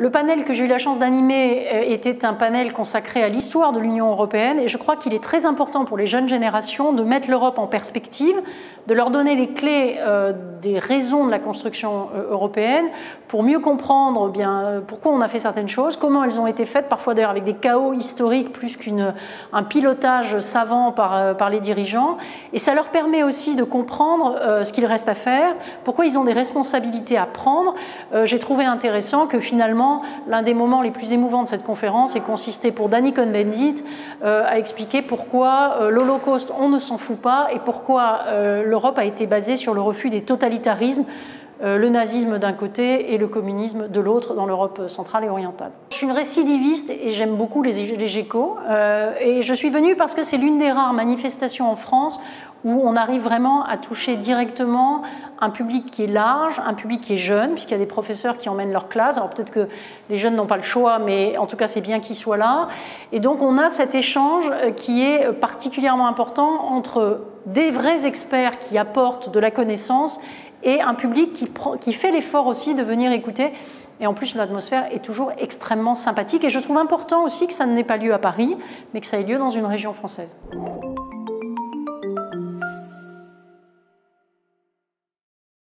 Le panel que j'ai eu la chance d'animer était un panel consacré à l'histoire de l'Union européenne et je crois qu'il est très important pour les jeunes générations de mettre l'Europe en perspective, de leur donner les clés des raisons de la construction européenne pour mieux comprendre pourquoi on a fait certaines choses, comment elles ont été faites, parfois d'ailleurs avec des chaos historiques plus qu'un pilotage savant par les dirigeants. Et ça leur permet aussi de comprendre ce qu'il reste à faire, pourquoi ils ont des responsabilités à prendre. J'ai trouvé intéressant que finalement, l'un des moments les plus émouvants de cette conférence ait consisté pour Danny Cohn-Bendit à expliquer pourquoi l'Holocauste, on ne s'en fout pas, et pourquoi l'Europe a été basée sur le refus des totalitarismes, le nazisme d'un côté et le communisme de l'autre dans l'Europe centrale et orientale. Je suis une récidiviste et j'aime beaucoup les GECO. Et je suis venue parce que c'est l'une des rares manifestations en France où on arrive vraiment à toucher directement un public qui est large, un public qui est jeune, puisqu'il y a des professeurs qui emmènent leur classe. Alors peut-être que les jeunes n'ont pas le choix, mais en tout cas c'est bien qu'ils soient là. Et donc on a cet échange qui est particulièrement important entre des vrais experts qui apportent de la connaissance et un public qui fait l'effort aussi de venir écouter. Et en plus, l'atmosphère est toujours extrêmement sympathique. Et je trouve important aussi que ça n'ait pas lieu à Paris, mais que ça ait lieu dans une région française.